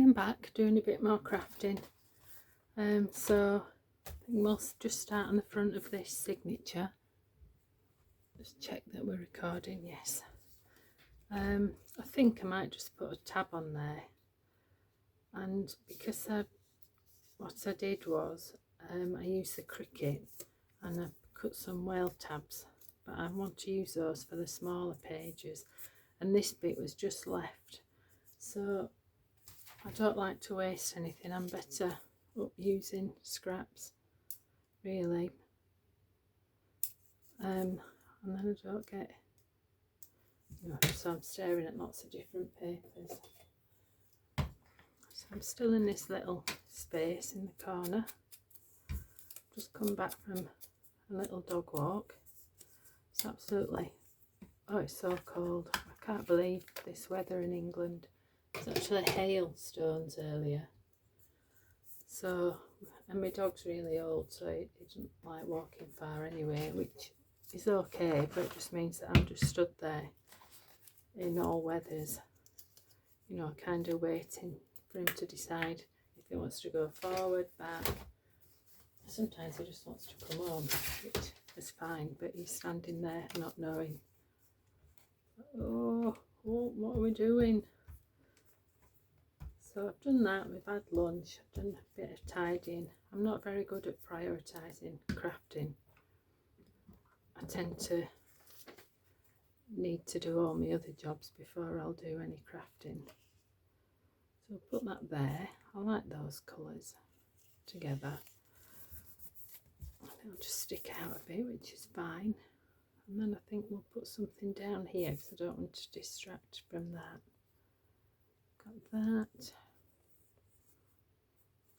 I'm back doing a bit more crafting. So I think we'll just start on the front of this signature. Just check that we're recording. Yes. I think I might just put a tab on there, and because what I did was I used the Cricut and I cut some whale tabs, but I want to use those for the smaller pages, and this bit was just left, so I don't like to waste anything. I'm better up using scraps, really. And then I don't get, so I'm staring at lots of different papers. So I'm still in this little space in the corner. Just come back from a little dog walk. It's absolutely, oh, it's so cold. I can't believe this weather in England. It's actually hailstones earlier. So, and my dog's really old, so he doesn't like walking far anyway, which is okay, but it just means that I'm just stood there in all weathers, kind of waiting for him to decide if he wants to go forward, back. Sometimes he just wants to come home, which is fine, but he's standing there not knowing. Oh, what are we doing? So I've done that, we've had lunch, I've done a bit of tidying. I'm not very good at prioritising crafting. I tend to need to do all my other jobs before I'll do any crafting. So I'll put that there. I like those colours together. It'll just stick out a bit, which is fine. And then I think we'll put something down here because I don't want to distract from that. Got that.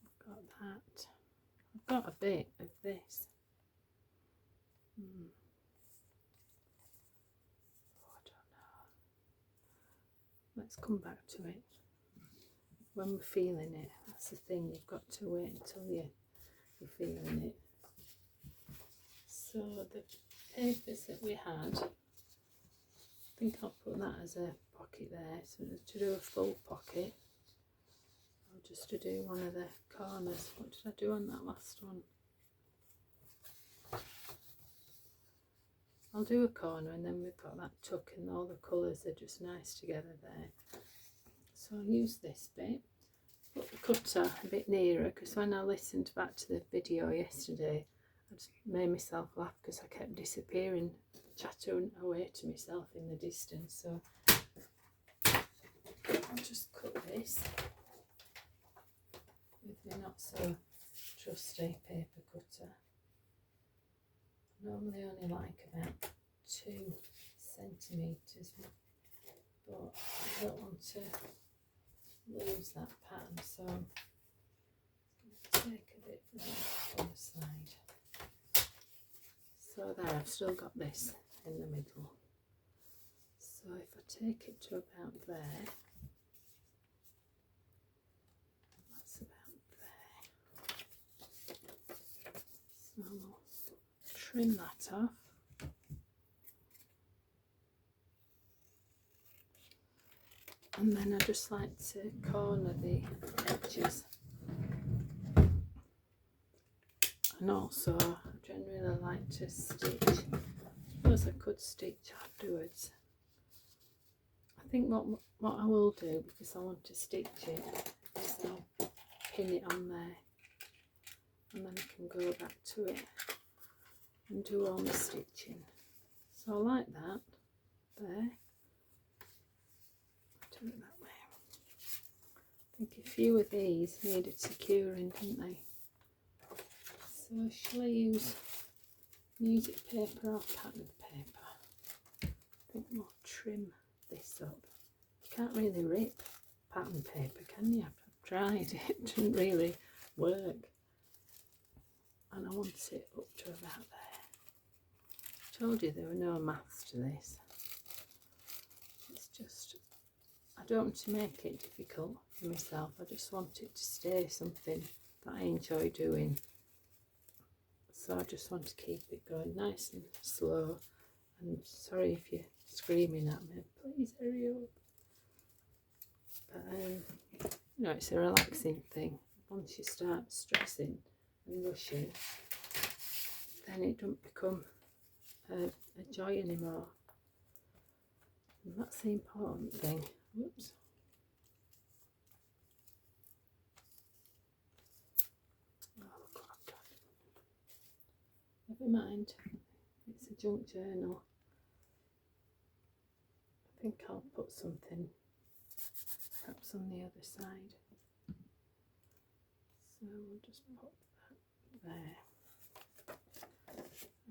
I've got that. I've got a bit of this. Oh, I don't know. Let's come back to it when we're feeling it. That's the thing, you've got to wait until you're feeling it. So the papers that we had, I think I'll put that as a pocket there. So to do a full pocket, or just to do one of the corners. What did I do on that last one? I'll do a corner, and then we've got that tuck, and all the colours are just nice together there. So I'll use this bit, put the cutter a bit nearer, because when I listened back to the video yesterday, I just made myself laugh because I kept disappearing, chattering away to myself in the distance. So I'll just cut this with my not so trusty paper cutter. Normally only like about 2 centimetres, but I don't want to lose that pattern, so I'm going to take a bit from the other side. So there, I've still got this in the middle. So if I take it to about there, that's about there. So I'll trim that off. And then I just like to corner the edges. And also I generally like to stitch. I suppose I could stitch afterwards. I think what I will do, because I want to stitch it, is I'll pin it on there, and then I can go back to it and do all my stitching. So I like that there. Do it that way. I think a few of these needed securing, didn't they? So shall I use music paper or pattern paper? I think we'll trim this up. You can't really rip pattern paper, can you? I've tried, it didn't really work. And I want it up to about there. I told you there were no maths to this. It's just, I don't want to make it difficult for myself. I just want it to stay something that I enjoy doing. So I just want to keep it going nice and slow. And sorry if you're screaming at me, please hurry up. But know, it's a relaxing thing. Once you start stressing and rushing, then it don't become a joy anymore. And that's the important thing. Whoops. Oh, look what I've done. Never mind. It's a junk journal. I think I'll put something perhaps on the other side. So we'll just pop that there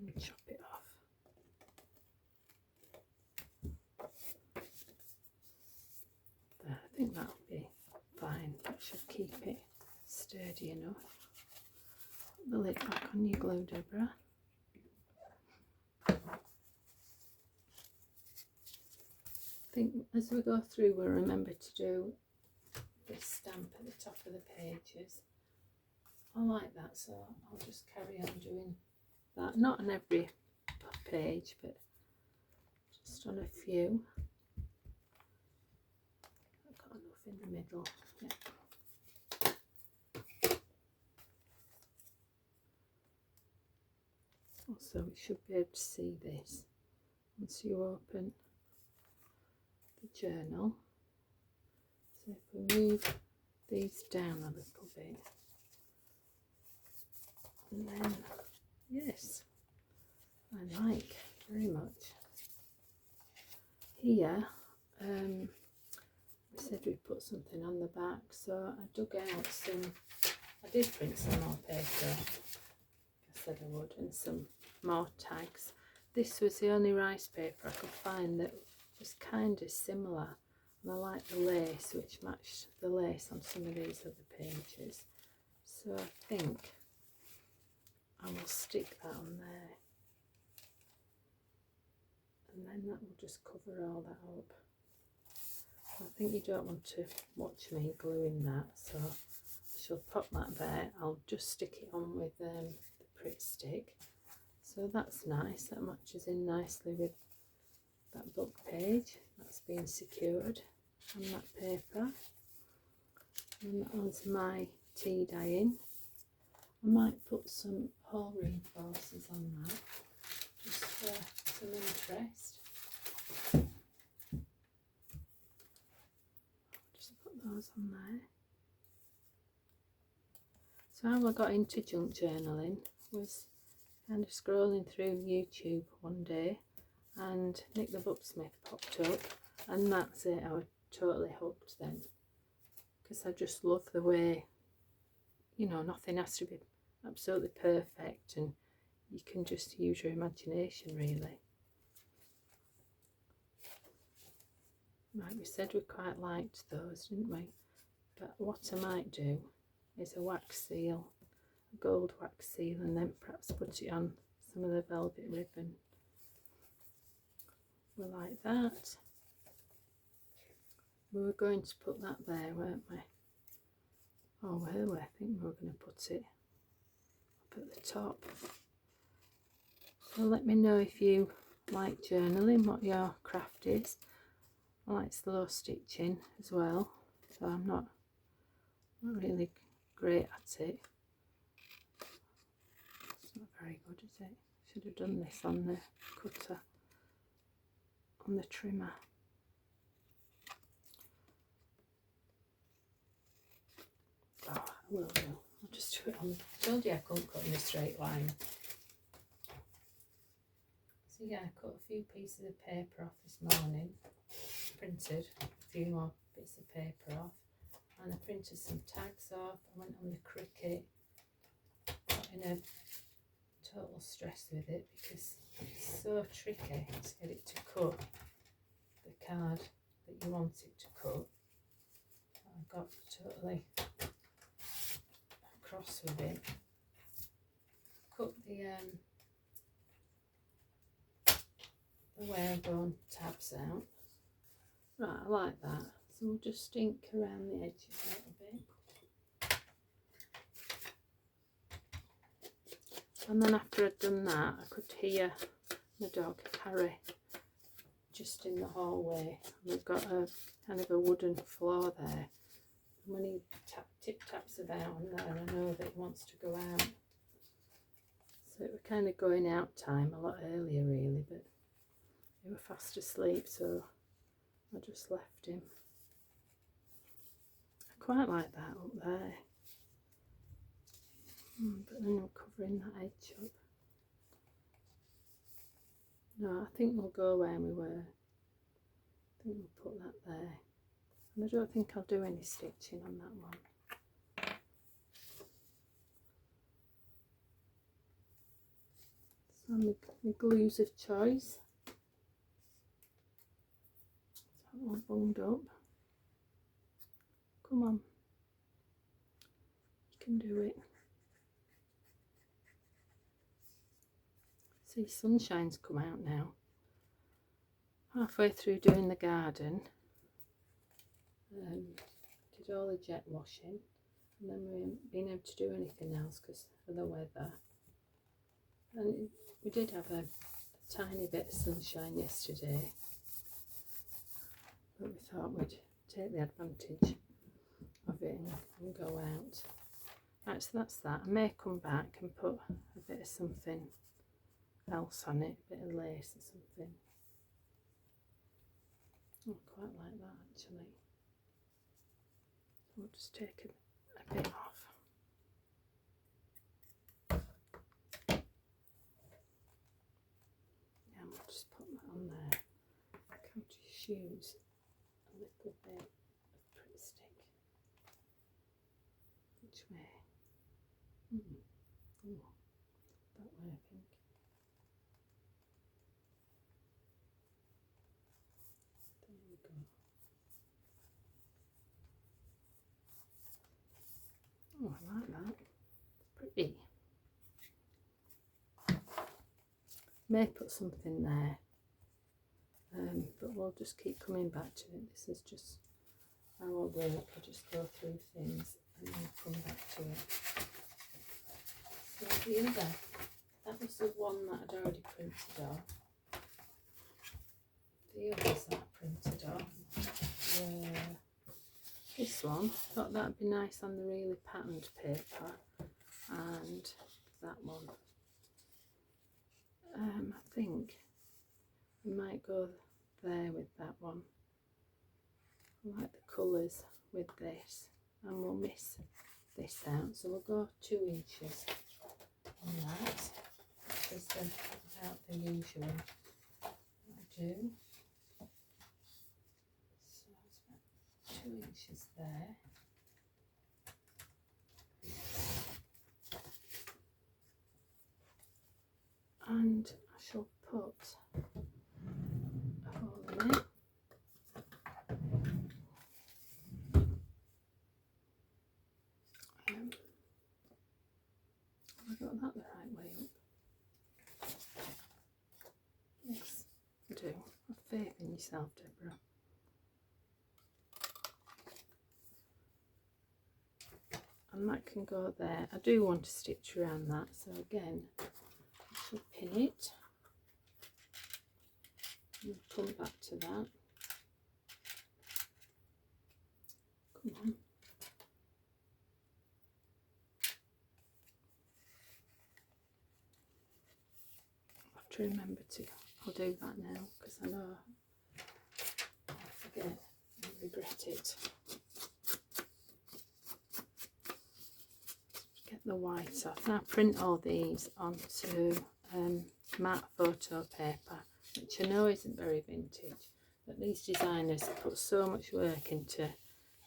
and chop it off. There, I think that'll be fine. That should keep it sturdy enough. Put the lid back on your glue, Deborah. I think as we go through, we'll remember to do this stamp at the top of the pages. I like that, so I'll just carry on doing that. Not on every page, but just on a few. I've got enough in the middle. Yeah. Also, we should be able to see this once you open the journal. So if we move these down a little bit, and then yes, I like very much. Here, we said we'd put something on the back, so I dug out some. I did print some more paper. I said I would, and some more tags. This was the only rice paper I could find that was kind of similar, and I like the lace, which matched the lace on some of these other pages. So I think I will stick that on there, and then that will just cover all that up. I think you don't want to watch me gluing that, so I shall pop that there. I'll just stick it on with the Pritt stick. So that's nice, that matches in nicely with that book page. That's been secured on that paper. And that one's my tea dyeing. I might put some hole reinforcers on that, just for some interest. Just put those on there. So how I got into junk journaling was kind of scrolling through YouTube one day, and Nick the Booksmith popped up, and that's it. I was totally hooked then, because I just love the way, you know, nothing has to be absolutely perfect, and you can just use your imagination really. Right, we said we quite liked those, didn't we? But what I might do is a wax seal, a gold wax seal, and then perhaps put it on some of the velvet ribbon. We like that. We were going to put that there, weren't we? Oh, where were we? I think we were going to put it up at the top. So let me know if you like journaling, what your craft is. I like slow stitching as well, so I'm not really great at it. It's not very good, is it? Should have done this on the cutter, on the trimmer. Oh, I will do. I'll just do it on. I told you I couldn't cut in a straight line. So yeah, I cut a few pieces of paper off this morning. Printed a few more bits of paper off, and I printed some tags off. I went on the Cricut, got in a total stress with it because it's so tricky to get it to cut the card that you want it to cut. I got totally cross with it. Cut the wear bone tabs out. Right, I like that. So we'll just ink around the edges a little bit. And then after I'd done that, I could hear the dog Harry just in the hallway. And we've got a kind of a wooden floor there. when he tip taps about on there, I know that he wants to go out. So it was kind of going out time a lot earlier really, but he was fast asleep, so I just left him. I quite like that up there, but then I'm covering that edge up. No, I think we'll go where we were. I think we'll put that there. And I don't think I'll do any stitching on that one. So my glues of choice. That one bunged up. Come on. You can do it. See, sunshine's come out now. Halfway through doing the garden. Did all the jet washing, and then we haven't been able to do anything else because of the weather. And we did have a tiny bit of sunshine yesterday, but we thought we'd take the advantage of it and go out. Right, so that's that. I may come back and put a bit of something else on it, a bit of lace or something. I quite like that actually. We'll just take a bit off. Yeah, we'll just put that on there. Come to your shoes, a little bit of pretty stick. Which way? That way, I think. There we go. Oh, I like that. It's pretty. May put something there, but we'll just keep coming back to it. This is just how I work. I just go through things and then come back to it. So the other, that was the one that I'd already printed off. The others that I printed off were this one. Thought that'd be nice on the really patterned paper, and that one. I think we might go there with that one. I like the colours with this, and we'll miss this out, so we'll go 2 inches on that. Is about the usual I do. So it's about 2 inches there. And I shall put a hole in it. Have I got that the right way up? Yes, I do. Have faith in yourself, Deborah. And that can go there. I do want to stitch around that, so again, I shall pin it. And come back to that. Come on. I have to remember to, I'll do that now because I know I'll forget and regret it. Get the white off. Now print all these onto matte photo paper, which I know isn't very vintage, but these designers put so much work into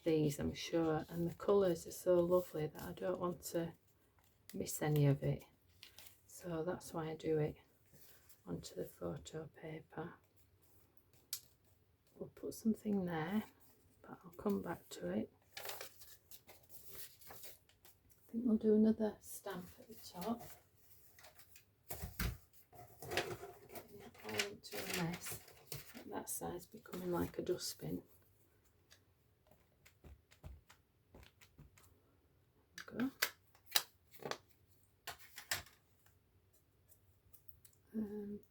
these, I'm sure, and the colours are so lovely that I don't want to miss any of it, so that's why I do it onto the photo paper. We'll put something there, but I'll come back to it. I think we'll do another stamp at the top. Getting it all into a mess. At that side's becoming like a dustbin. There we go.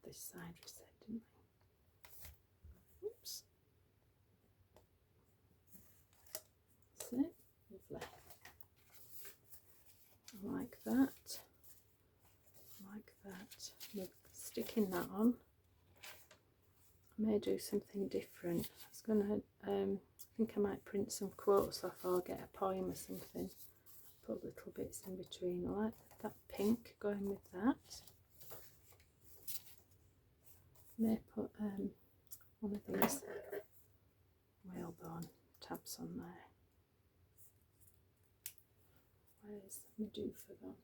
This side we said, didn't we? Oops. That's it. sticking that on. I may do something different. I was gonna, I think I might print some quotes off or get a poem or something. Put little bits in between. I like that pink going with that. May put one of these whalebone tabs on there. Where's my doofer gone?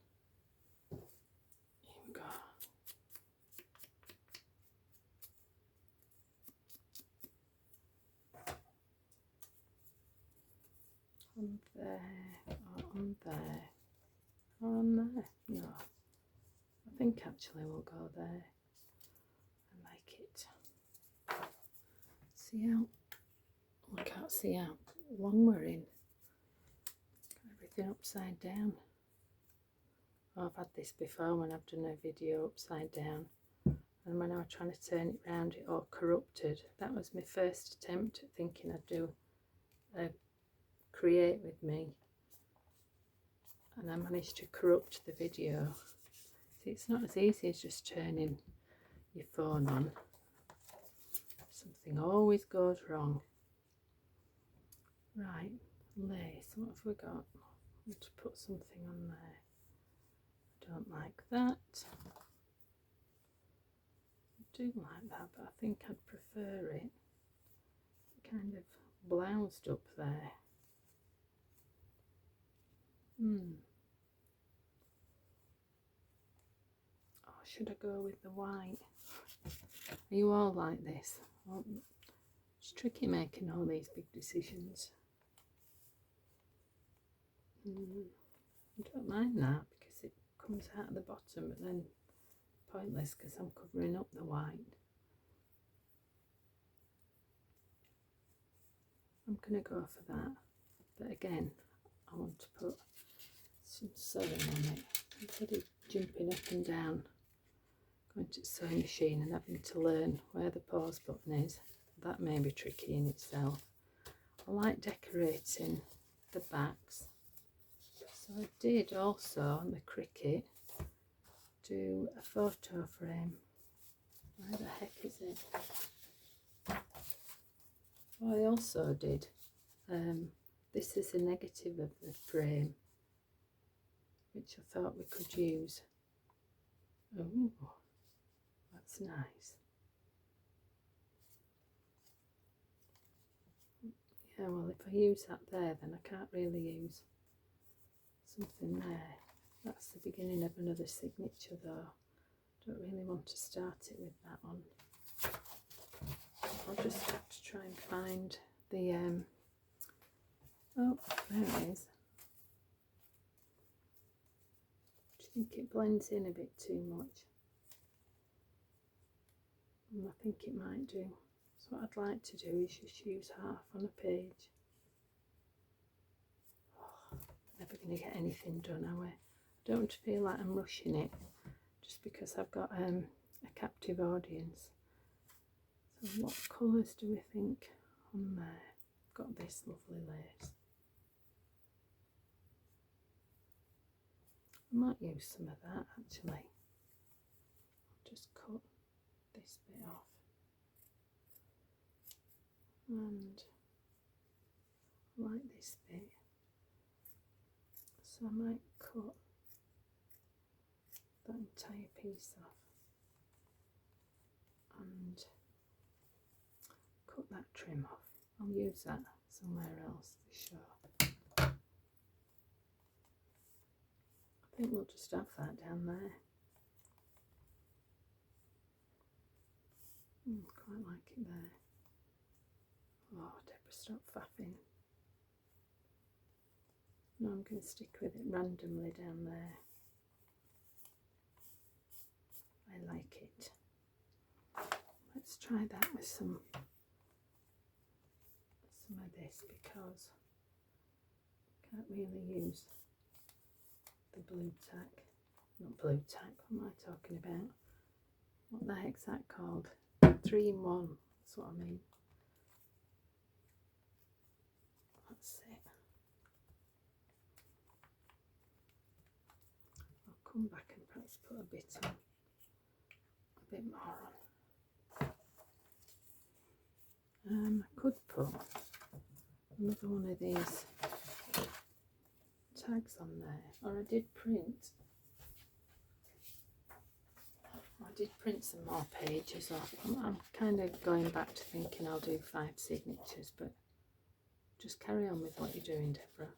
Here we go. On there, or on there, or on there. No, I think actually we'll go there and make it. See how, I can't see how long we're in. Got everything upside down. Oh, I've had this before when I've done a video upside down, and when I was trying to turn it round, it all corrupted. That was my first attempt at thinking I'd do a create with me, and I managed to corrupt the video. See, it's not as easy as just turning your phone on. Something always goes wrong. Right, lace, what have we got? Need to put something on there. I don't like that. I do like that, but I think I'd prefer it kind of bloused up there. Oh, should I go with the white? Are you all like this? Well, it's tricky making all these big decisions. I don't mind that because it comes out of the bottom, but then pointless because I'm covering up the white. I'm going to go for that, but again I want to put some sewing on it instead of jumping up and down, going to the sewing machine and having to learn where the pause button is. That may be tricky in itself. I like decorating the backs, so I did also on the cricket do a photo frame. Where the heck is it? Oh, I also did, this is a negative of the frame, which I thought we could use. Oh, that's nice. Yeah, well, if I use that there, then I can't really use something there. That's the beginning of another signature though. Don't really want to start it with that one. I'll just have to try and find the, oh, there it is. Do you think it blends in a bit too much? I think it might do. So what I'd like to do is just use half on a page. Oh, never going to get anything done, are we? I don't feel like I'm rushing it just because I've got a captive audience. So what colours do we think on there? Got this lovely lace. I might use some of that actually. I'll just cut this bit off. And I like this bit. So I might cut that entire piece off and cut that trim off. I'll use that somewhere else for sure. I think we'll just have that down there. Quite like it there. Oh, Deborah, stop faffing. No, I'm going to stick with it randomly down there. I like it. Let's try that with some of this because I can't really use the blue tack. Not blue tack, what am I talking about? What the heck's that called? 3-in-1, that's what I mean. That's it. I'll come back and perhaps put a bit on a bit more on. I could put another one of these tags on there, or I did print some more pages off. I'm kind of going back to thinking I'll do 5 signatures, but just carry on with what you're doing, Deborah.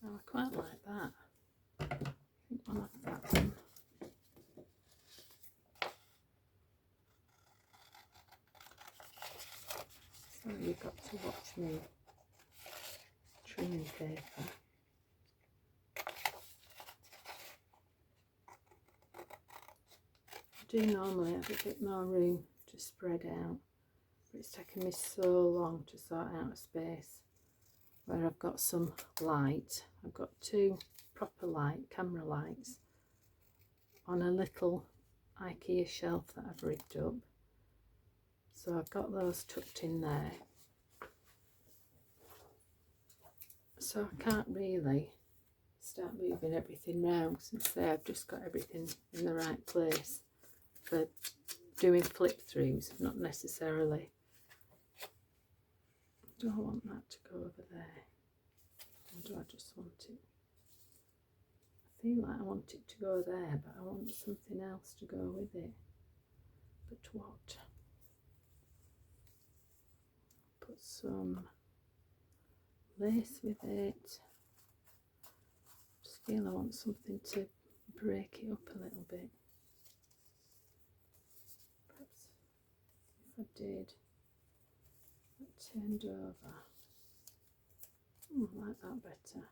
Oh, I quite like that. I think I'll have that one. So you've got to watch me trimming paper. I do normally have a bit more room to spread out, but it's taken me so long to sort out a space where I've got some light. I've got 2 proper light, camera lights, on a little IKEA shelf that I've rigged up. So I've got those tucked in there. So I can't really start moving everything round, since I've just got everything in the right place for doing flip throughs, not necessarily. Do I want that to go over there, or do I just want it? I feel like I want it to go there, but I want something else to go with it. But what? Put some lace with it. Just feel I want something to break it up a little bit. Perhaps if I did that turned over. I like that better.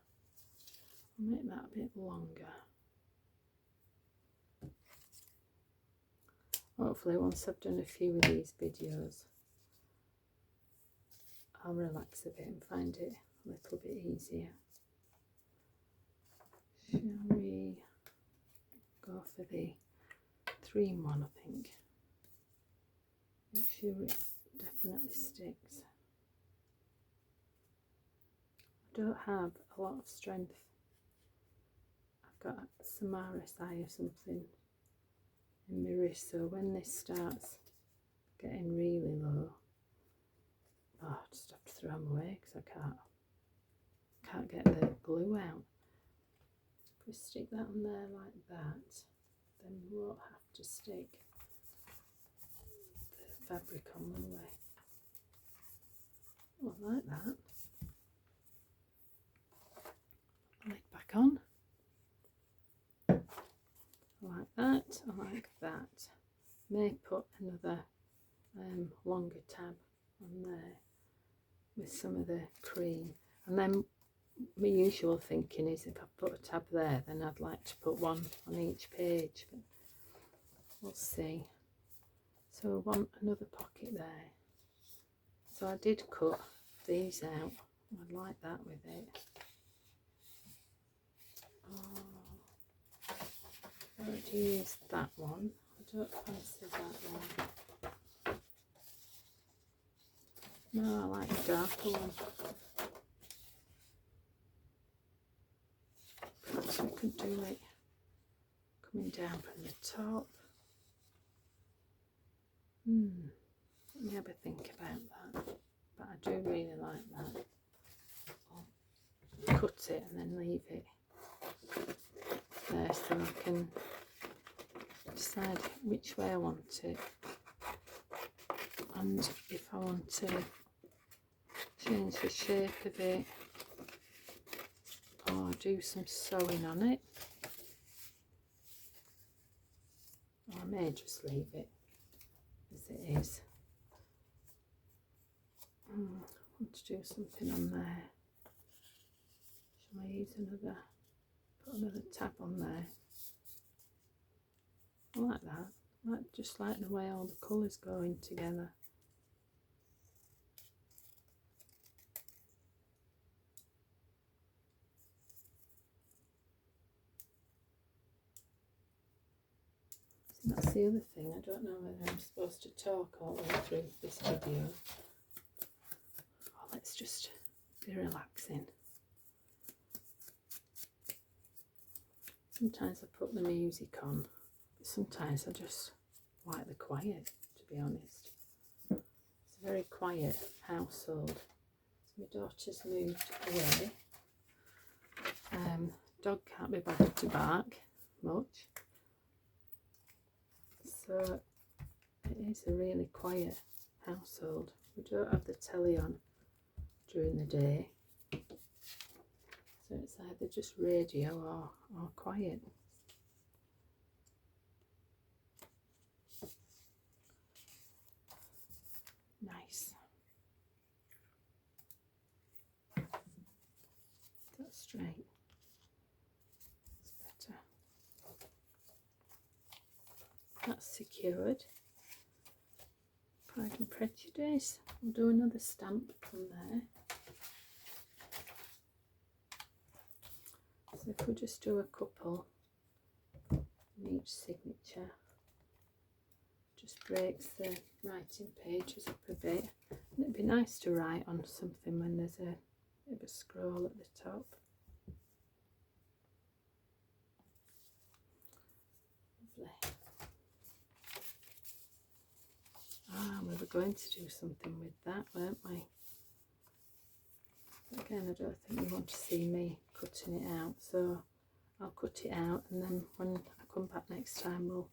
I'll make that a bit longer. Hopefully once I've done a few of these videos, I'll relax a bit and find it a little bit easier. Shall we go for the 3-in-1, I think? Make sure it definitely sticks. I don't have a lot of strength. I've got some RSI or something in my wrist, so when this starts getting really low, I just have to throw them away because I can't get the glue out. If we stick that on there like that, then we won't have to stick the fabric on, will we? Oh, I like that. Lid back on. I like that. I like that. May put another longer tab on there with some of the cream, and then my usual thinking is if I put a tab there, then I'd like to put one on each page, but we'll see. So I want another pocket there, so I did cut these out. I'd like that with it. Oh, I already used that one. I don't fancy that one. No, I like the darker one. Perhaps we could do it coming down from the top. Let me have a think about that. But I do really like that. I'll cut it and then leave it there so I can decide which way I want it, and if I want to change the shape of it or do some sewing on it, or I may just leave it as it is. I want to do something on there. Shall I use put another tab on there? I like that. I just like the way all the colours go in together. So that's the other thing. I don't know whether I'm supposed to talk all the way through this video. Oh, let's just be relaxing. Sometimes I put the music on. sometimes I just like the quiet, to be honest. It's a very quiet household. So my daughter's moved away. Dog can't be bothered to bark much. So it is a really quiet household. We don't have the telly on during the day. So it's either just radio or quiet. Nice. That's straight. That's better. That's secured. Pride and Prejudice. We'll do another stamp from there. So if we just do a couple in each signature, just breaks the writing pages up a bit. And it'd be nice to write on something when there's a bit of a scroll at the top. Lovely. We were going to do something with that, weren't we? But again, I don't think you want to see me cutting it out, so I'll cut it out, and then when I come back next time we'll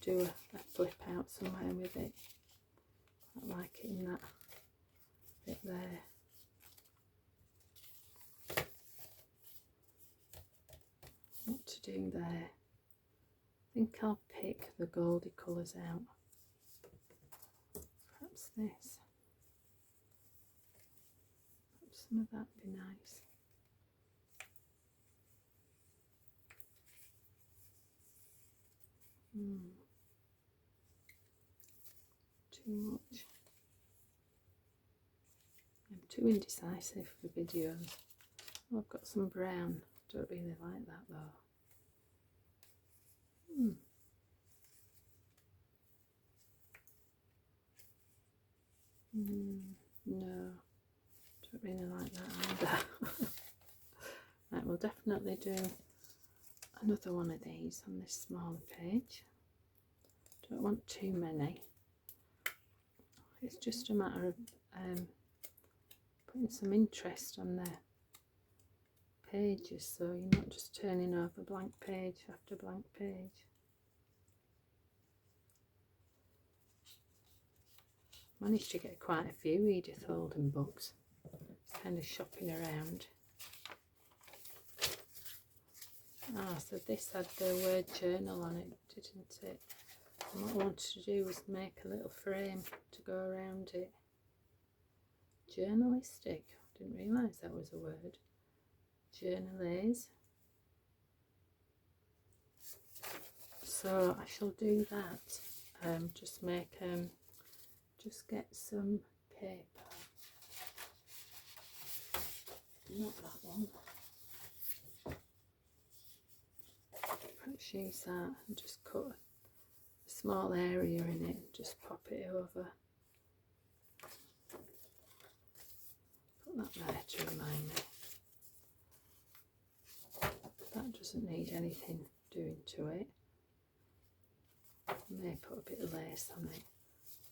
do a flip out somewhere with it. I like it in that bit there. What to do there? I think I'll pick the goldy colours out. Perhaps this. Perhaps some of that would be nice. Too much. I'm too indecisive for videos. Oh, I've got some brown. Don't really like that though. No, don't really like that either. Right, we'll definitely do another one of these on this smaller page. Don't want too many. It's just a matter of putting some interest on the pages, so you're not just turning over blank page after blank page. Managed to get quite a few Edith Holden books. Kind of shopping around. So this had the word journal on it, didn't it? And what I wanted to do was make a little frame to go around it. Journalistic. Didn't realise that was a word. Journalese. So I shall do that. Just make just get some paper. Not that one. Perhaps use that and just cut a small area in it and just pop it over. Put that there to remind me. That doesn't need anything doing to it. I may put a bit of lace on it.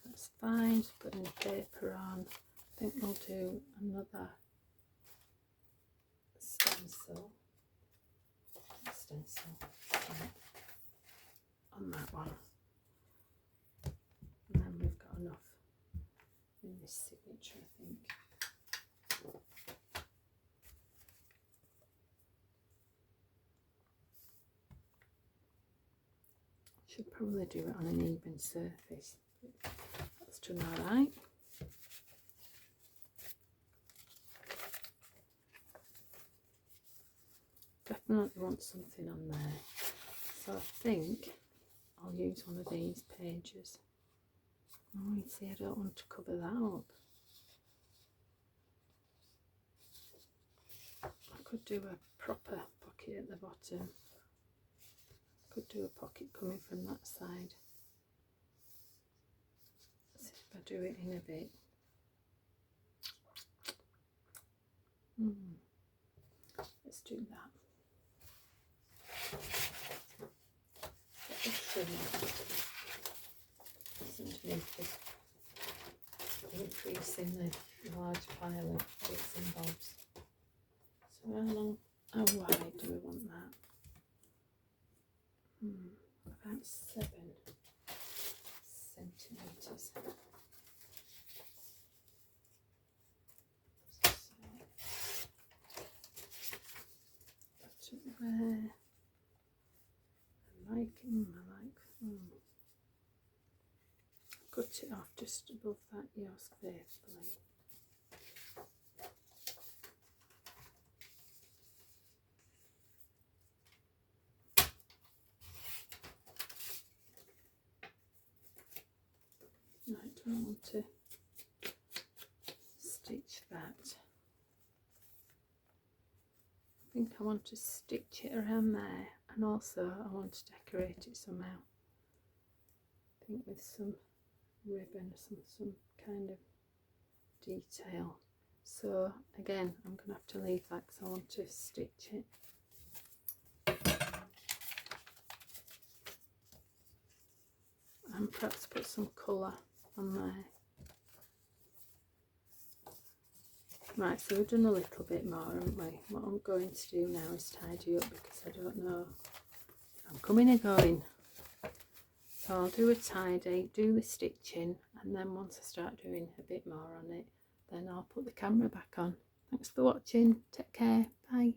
That's fine. Just putting the paper on. I think we'll do another stencil on that one, and then we've got enough in this signature, I think. Should probably do it on an even surface. That's done alright. Definitely want something on there, so I think I'll use one of these pages. Oh, you see, I don't want to cover that up. I could do a proper pocket at the bottom. Could do a pocket coming from that side. Let's see if I do it in a bit. Let's do that. underneath this, increasing the large pile of bits and bobs. So how wide do we want that? About 7 centimetres. Where I like cut it off just above that yours faithfully. Right, do I want to stitch that? I think I want to stitch it around there, and also I want to decorate it somehow. I think with some ribbon, some kind of detail. So again, I'm going to have to leave that because I want to stitch it. And perhaps put some colour on there. Right, so we've done a little bit more, haven't we? What I'm going to do now is tidy up because I don't know if I'm coming or going. So I'll do a tidy, do the stitching, and then once I start doing a bit more on it, then I'll put the camera back on. Thanks for watching. Take care. Bye.